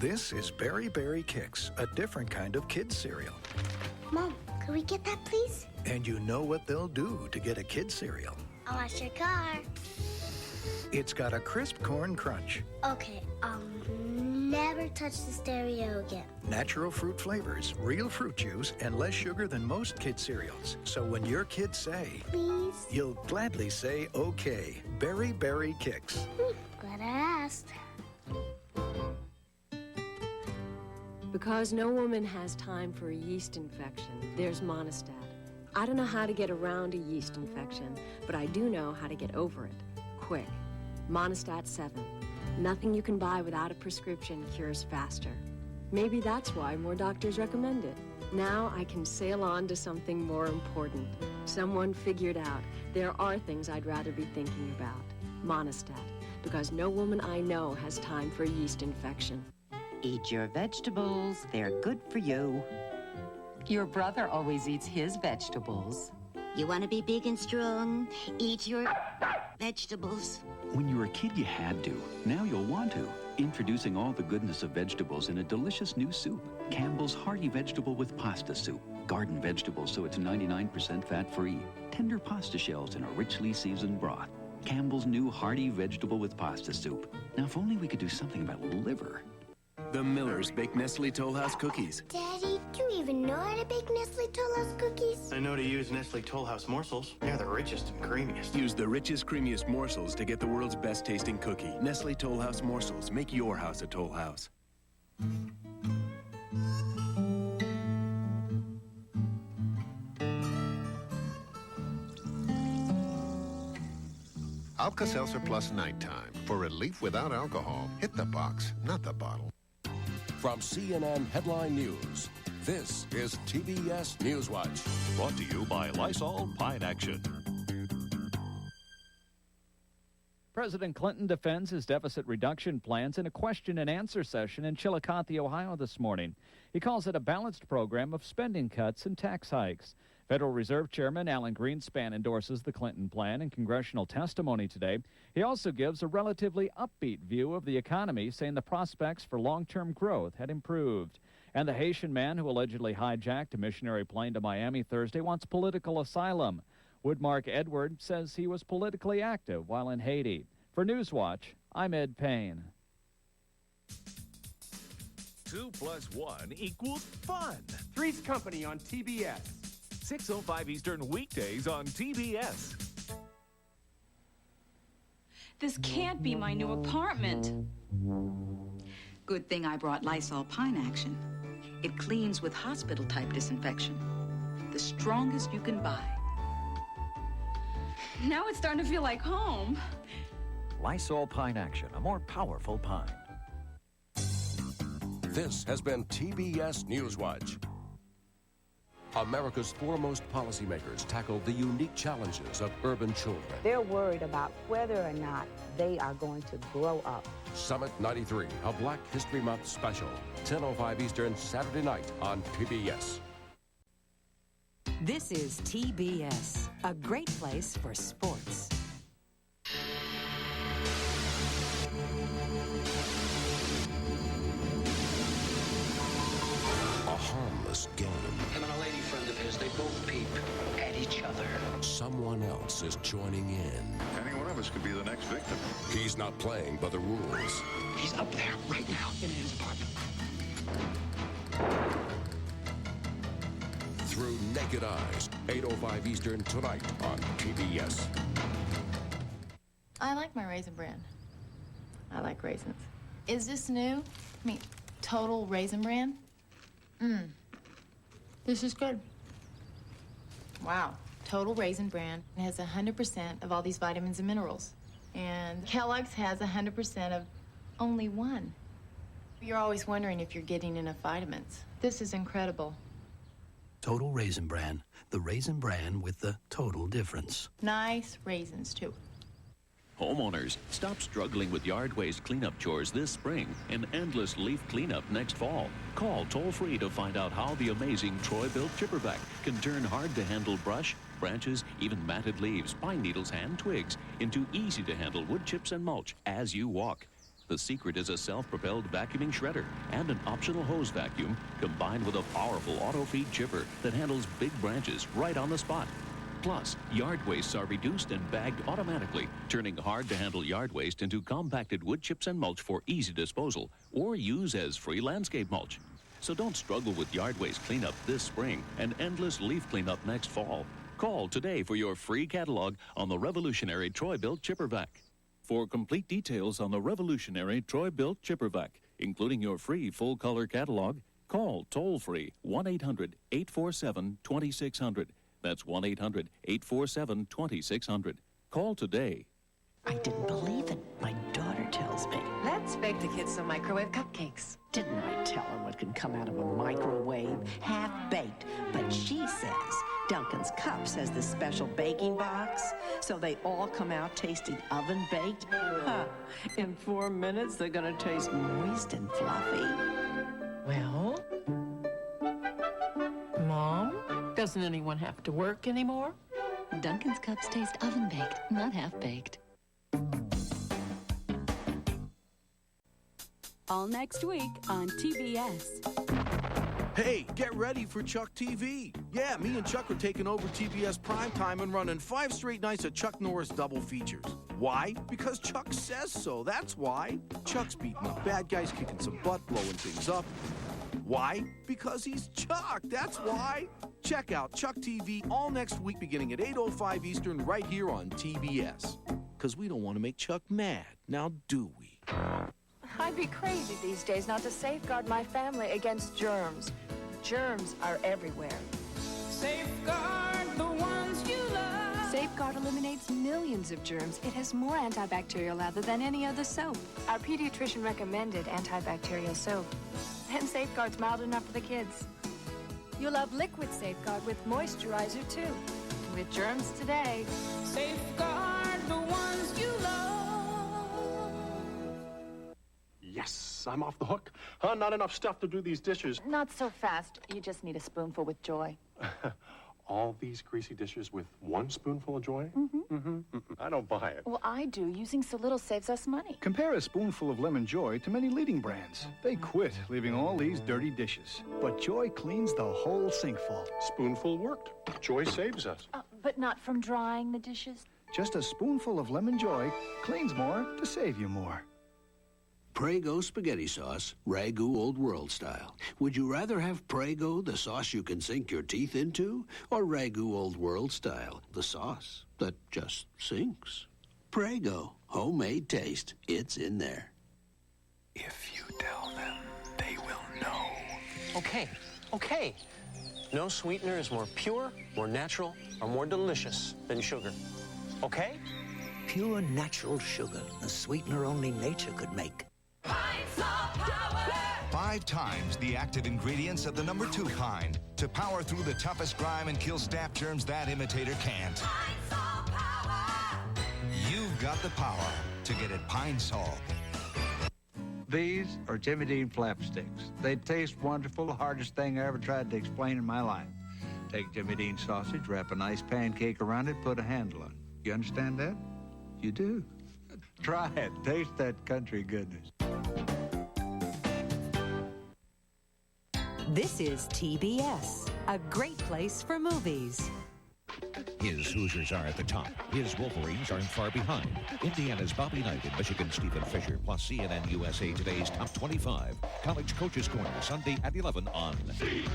This is Berry Kix, a different kind of kids cereal. Mom, could we get that, please? And you know what they'll do to get a kid cereal. I'll wash your car. It's got a crisp corn crunch. Okay, I'll never touch the stereo again. Natural fruit flavors, real fruit juice, and less sugar than most kid cereals. So when your kids say, please, you'll gladly say, okay. Berry Kix. Glad I asked. Because no woman has time for a yeast infection, there's Monistat. I don't know how to get around a yeast infection, but I do know how to get over it. Quick. Monistat 7. Nothing you can buy without a prescription cures faster. Maybe that's why more doctors recommend it. Now I can sail on to something more important. Someone figured out there are things I'd rather be thinking about. Monistat. Because no woman I know has time for a yeast infection. Eat your vegetables. They're good for you. Your brother always eats his vegetables. You want to be big and strong? Eat your vegetables. When you were a kid, you had to. Now you'll want to. Introducing all the goodness of vegetables in a delicious new soup. Campbell's Hearty Vegetable with Pasta Soup. Garden vegetables so it's 99% fat-free. Tender pasta shells in a richly seasoned broth. Campbell's new Hearty Vegetable with Pasta Soup. Now, if only we could do something about liver. The Millers bake Nestle Tollhouse cookies. Daddy, do you even know how to bake Nestle Tollhouse cookies? I know to use Nestle Tollhouse Morsels. They're the richest and creamiest. Use the richest, creamiest morsels to get the world's best tasting cookie. Nestle Tollhouse Morsels. Make your house a Tollhouse. Alka-Seltzer Plus Nighttime. For relief without alcohol. Hit the box, not the bottle. From CNN Headline News, this is TBS News Watch. Brought to you by Lysol Pine Action. President Clinton defends his deficit reduction plans in a question and answer session in Chillicothe, Ohio this morning. He calls it a balanced program of spending cuts and tax hikes. Federal Reserve Chairman Alan Greenspan endorses the Clinton plan in congressional testimony today. He also gives a relatively upbeat view of the economy, saying the prospects for long-term growth had improved. And the Haitian man who allegedly hijacked a missionary plane to Miami Thursday wants political asylum. Woodmark Edward says he was politically active while in Haiti. For Newswatch, I'm Ed Payne. 2 + 1 = fun. Three's Company on TBS. 6:05 Eastern weekdays on TBS. This can't be my new apartment. Good thing I brought Lysol Pine Action. It cleans with hospital-type disinfection. The strongest you can buy. Now it's starting to feel like home. Lysol Pine Action, a more powerful pine. This has been TBS News Watch. America's foremost policymakers tackle the unique challenges of urban children. They're worried about whether or not they are going to grow up. Summit 93, a Black History Month special. 10:05 Eastern, Saturday night on PBS. This is TBS, a great place for sports. A harmless game. Him and a lady friend of his, they both peep at each other. Someone else is joining in. Any one of us could be the next victim. He's not playing by the rules. He's up there right now in his apartment. Through Naked Eyes, 8:05 Eastern tonight on PBS. I like my Raisin Bran. I like raisins. Is this new? I mean, total Raisin Bran? This is good. Wow. Total Raisin Bran has 100% of all these vitamins and minerals. And Kellogg's has 100% of only one. You're always wondering if you're getting enough vitamins. This is incredible. Total Raisin Bran. The Raisin Bran with the total difference. Nice raisins, too. Homeowners, stop struggling with yard waste cleanup chores this spring and endless leaf cleanup next fall. Call toll-free to find out how the amazing Troy-Bilt Chipper-Vac can turn hard-to-handle brush, branches, even matted leaves, pine needles, and twigs into easy-to-handle wood chips and mulch as you walk. The secret is a self-propelled vacuuming shredder and an optional hose vacuum combined with a powerful auto-feed chipper that handles big branches right on the spot. Plus, yard wastes are reduced and bagged automatically, turning hard-to-handle yard waste into compacted wood chips and mulch for easy disposal or use as free landscape mulch. So don't struggle with yard waste cleanup this spring and endless leaf cleanup next fall. Call today for your free catalog on the revolutionary Troy-Bilt Chipper-Vac. For complete details on the revolutionary Troy-Bilt Chipper-Vac, including your free full-color catalog, call toll-free 1-800-847-2600. That's 1-800-847-2600. Call today. I didn't believe it. My daughter tells me. Let's bake the kids some microwave cupcakes. Didn't I tell her what can come out of a microwave? Half-baked. But she says Duncan's Cups has this special baking box, so they all come out tasting oven-baked. Huh. In 4 minutes, they're going to taste moist and fluffy. Well, Mom, doesn't anyone have to work anymore? Duncan's Cups taste oven-baked, not half-baked. All next week on TBS. Hey, get ready for Chuck TV. Yeah, me and Chuck are taking over TBS Primetime and running 5 straight nights of Chuck Norris double features. Why? Because Chuck says so, that's why. Chuck's beating up bad guys, kicking some butt, blowing things up. Why? Because he's Chuck, that's why. Check out Chuck TV all next week beginning at 8:05 Eastern right here on TBS. Because we don't want to make Chuck mad, now do we? I'd be crazy these days not to safeguard my family against germs. Germs are everywhere. Safeguard the ones you love. Safeguard eliminates millions of germs. It has more antibacterial lather than any other soap. Our pediatrician recommended antibacterial soap. And Safeguard's mild enough for the kids. You'll love Liquid Safeguard with moisturizer, too. With germs today. Safeguard the ones you love. Yes, I'm off the hook. Not enough stuff to do these dishes. Not so fast. You just need a spoonful with joy. All these greasy dishes with 1 spoonful of joy? I don't buy it. Well, I do. Using so little saves us money. Compare a spoonful of lemon Joy to many leading brands. They quit leaving all these dirty dishes. But Joy cleans the whole sink full. Spoonful worked. Joy saves us. But not from drying the dishes? Just a spoonful of lemon Joy cleans more to save you more. Prego spaghetti sauce, Ragu Old World style. Would you rather have Prego, the sauce you can sink your teeth into, or Ragu Old World style, the sauce that just sinks? Prego, homemade taste. It's in there. If you tell them, they will know. Okay. No sweetener is more pure, more natural, or more delicious than sugar. Okay? Pure natural sugar, a sweetener only nature could make. 5 times the active ingredients of the number 2 kind to power through the toughest grime and kill staph germs that imitator can't. You've got the power to get it Pine Sol. These are Jimmy Dean Flapsticks. They taste wonderful, the hardest thing I ever tried to explain in my life. Take Jimmy Dean sausage, wrap a nice pancake around it, put a handle on it. You understand that? You do. Try it. Taste that country goodness. This is TBS, a great place for movies. His Hoosiers are at the top. His Wolverines aren't far behind. Indiana's Bobby Knight and Michigan's Stephen Fisher, plus CNN USA Today's Top 25. College Coaches Corner, Sunday at 11 on CNN.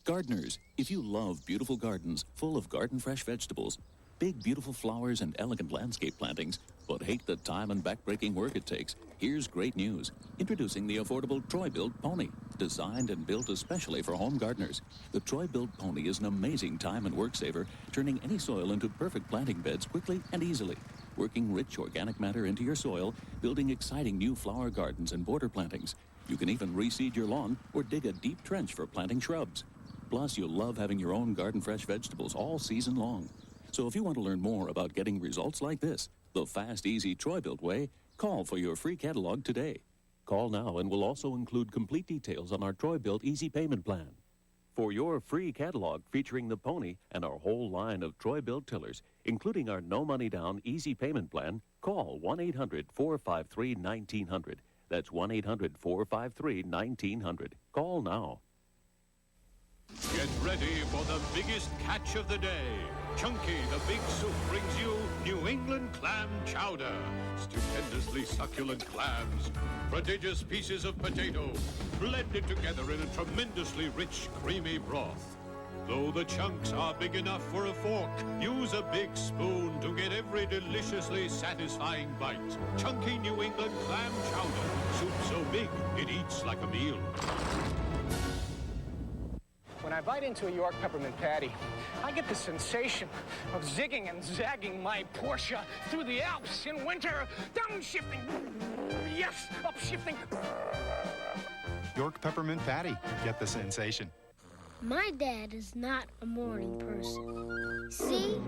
Gardeners, if you love beautiful gardens full of garden-fresh vegetables, big, beautiful flowers and elegant landscape plantings, but hate the time and back-breaking work it takes, here's great news. Introducing the affordable Troy-Bilt Pony, designed and built especially for home gardeners. The Troy-Bilt Pony is an amazing time and work saver, turning any soil into perfect planting beds quickly and easily. Working rich organic matter into your soil, building exciting new flower gardens and border plantings. You can even reseed your lawn or dig a deep trench for planting shrubs. Plus, you'll love having your own garden-fresh vegetables all season long. So if you want to learn more about getting results like this, the fast, easy Troy-Bilt way, call for your free catalog today. Call now and we'll also include complete details on our Troy-Bilt Easy Payment Plan. For your free catalog featuring the Pony and our whole line of Troy-Bilt tillers, including our no-money-down easy payment plan, call 1-800-453-1900. That's 1-800-453-1900. Call now. Get ready for the biggest catch of the day. Chunky, the big soup, brings you New England clam chowder. Stupendously succulent clams, prodigious pieces of potato, blended together in a tremendously rich, creamy broth. Though the chunks are big enough for a fork, use a big spoon to get every deliciously satisfying bite. Chunky New England clam chowder. Soup so big, it eats like a meal. When I bite into a York Peppermint patty, I get the sensation of zigging and zagging my Porsche through the Alps in winter. Downshifting. Yes, upshifting. York Peppermint patty. Get the sensation. My dad is not a morning person. See?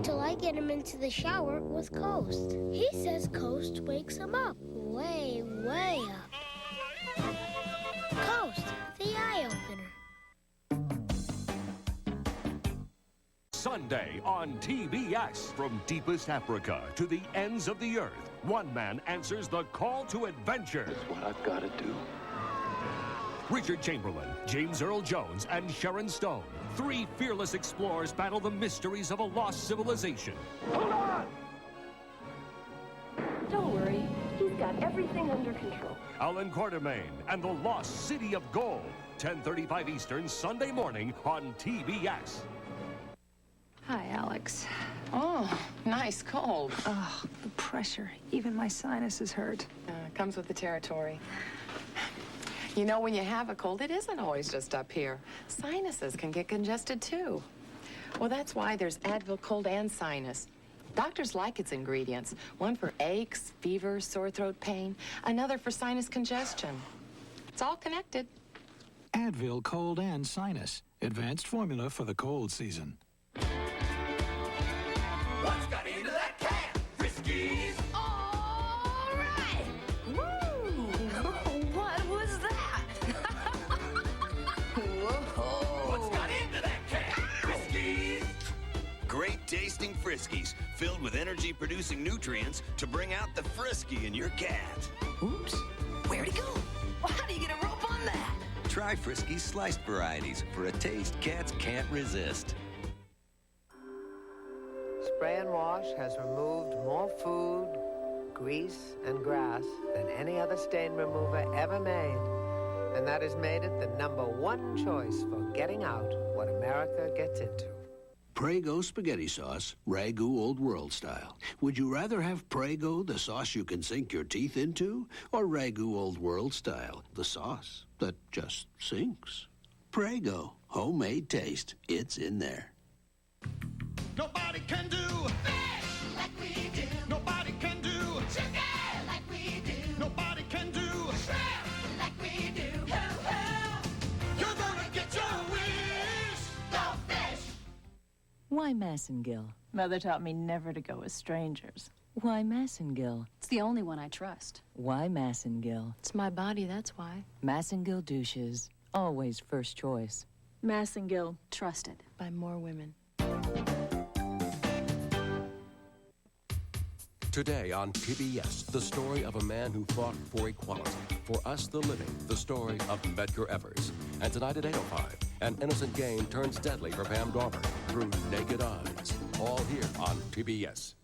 Till I get him into the shower with Coast. He says Coast wakes him up. Way, way up. Coast, the eye opener. Sunday on TBS. From deepest Africa to the ends of the earth, one man answers the call to adventure. That's what I've got to do. Richard Chamberlain, James Earl Jones, and Sharon Stone. Three fearless explorers battle the mysteries of a lost civilization. Hold on! Don't worry. He's got everything under control. Allan Quatermain and the Lost City of Gold. 10:35 Eastern, Sunday morning on TBS. Hi, Alex. Oh, nice cold. Oh, the pressure. Even my sinuses hurt. Comes with the territory. You know, when you have a cold, it isn't always just up here. Sinuses can get congested, too. Well, that's why there's Advil Cold and Sinus. Doctors like its ingredients. One for aches, fever, sore throat pain. Another for sinus congestion. It's all connected. Advil Cold and Sinus. Advanced formula for the cold season. What's got into that can? Friskies! All right! Woo! What was that? Whoa! What's got into that can? Friskies! Great tasting Friskies, filled with energy-producing nutrients to bring out the frisky in your cat. Oops. Where'd he go? Well, how do you get a rope on that? Try Friskies sliced varieties for a taste cats can't resist. Spray and Wash has removed more food, grease, and grass than any other stain remover ever made. And that has made it the #1 choice for getting out what America gets into. Prego spaghetti sauce, Ragu Old World style. Would you rather have Prego, the sauce you can sink your teeth into, or Ragu Old World style, the sauce that just sinks? Prego, homemade taste. It's in there. Nobody can do fish like we do. Nobody can do chicken like we do. Nobody can do shrimp like we do. Hoo-hoo! You're gonna get your wish. Go fish. Why Massengill? Mother taught me never to go with strangers. Why Massengill? It's the only one I trust. Why Massengill? It's my body, that's why. Massengill douches. Always first choice. Massengill. Trusted. By more women. Today on TBS, the story of a man who fought for equality. For us, the living, the story of Medgar Evers. And tonight at 8:05, an innocent game turns deadly for Pam Garber through Naked Eyes. All here on TBS.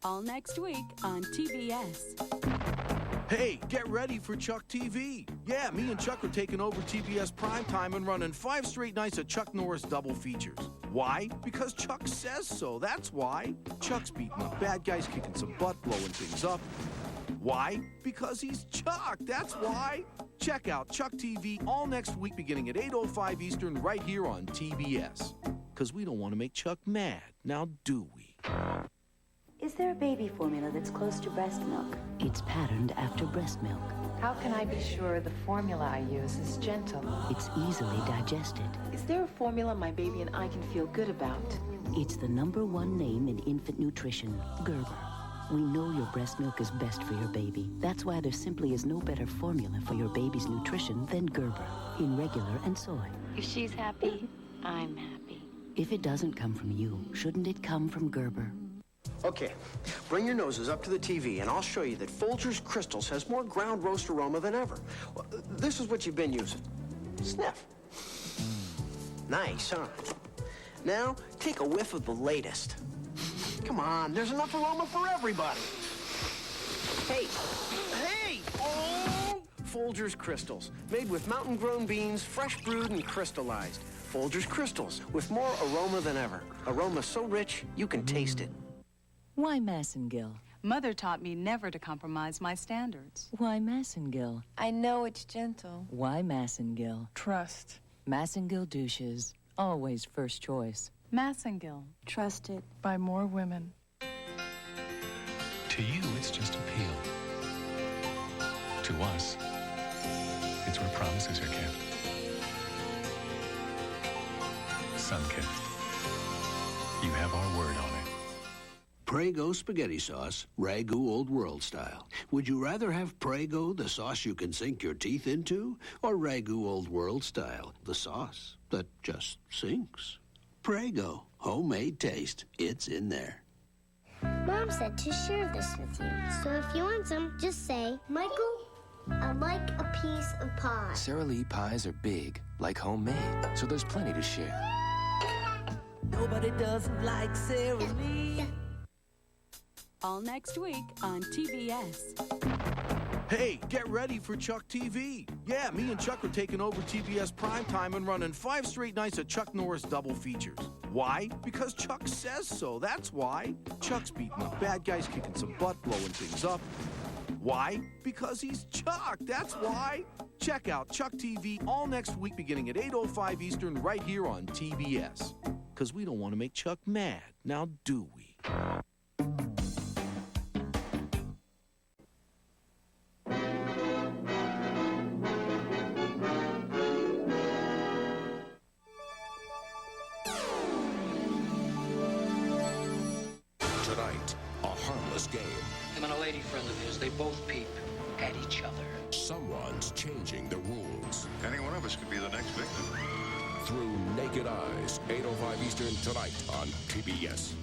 All next week on TBS. Hey, get ready for Chuck TV. Yeah, me and Chuck are taking over TBS Primetime and running 5 straight nights of Chuck Norris double features. Why? Because Chuck says so, that's why. Chuck's beating up bad guys, kicking some butt, blowing things up. Why? Because he's Chuck, that's why. Check out Chuck TV all next week beginning at 8:05 Eastern right here on TBS. Because we don't want to make Chuck mad, now do we? Is there a baby formula that's close to breast milk? It's patterned after breast milk. How can I be sure the formula I use is gentle? It's easily digested. Is there a formula my baby and I can feel good about? It's the #1 name in infant nutrition, Gerber. We know your breast milk is best for your baby. That's why there simply is no better formula for your baby's nutrition than Gerber, in regular and soy. If she's happy, I'm happy. If it doesn't come from you, shouldn't it come from Gerber? Okay, bring your noses up to the TV and I'll show you that Folgers Crystals has more ground roast aroma than ever. Well, this is what you've been using. Sniff. Nice, huh? Now, take a whiff of the latest. Come on, there's enough aroma for everybody. Hey, hey! Oh! Folgers Crystals, made with mountain-grown beans, fresh brewed and crystallized. Folgers Crystals, with more aroma than ever. Aroma so rich, you can taste it. Why Massengill? Mother taught me never to compromise my standards. Why Massengill? I know it's gentle. Why Massengill? Trust. Massengill douches, always first choice. Massengill. Trusted by more women. To you, it's just a peel. To us, it's where promises are kept. Sunkissed. You have our word on it. Prego spaghetti sauce, Ragu Old World style. Would you rather have Prego, the sauce you can sink your teeth into, or Ragu Old World style, the sauce that just sinks? Prego, homemade taste. It's in there. Mom said to share this with you. So if you want some, just say, Michael, I'd like a piece of pie. Sara Lee pies are big, like homemade, so there's plenty to share. Nobody doesn't like Sara Lee. All next week on TBS. Hey, get ready for Chuck TV. Yeah, me and Chuck are taking over TBS Primetime and running 5 straight nights of Chuck Norris double features. Why? Because Chuck says so, that's why. Chuck's beating up bad guys, kicking some butt, blowing things up. Why? Because he's Chuck, that's why. Check out Chuck TV all next week beginning at 8:05 Eastern right here on TBS. Because we don't want to make Chuck mad, now do we? Tonight, a harmless game. Him and a lady friend of his, they both peep at each other. Someone's changing the rules. Any one of us could be the next victim. Through Naked Eyes, 8:05 Eastern tonight on TBS.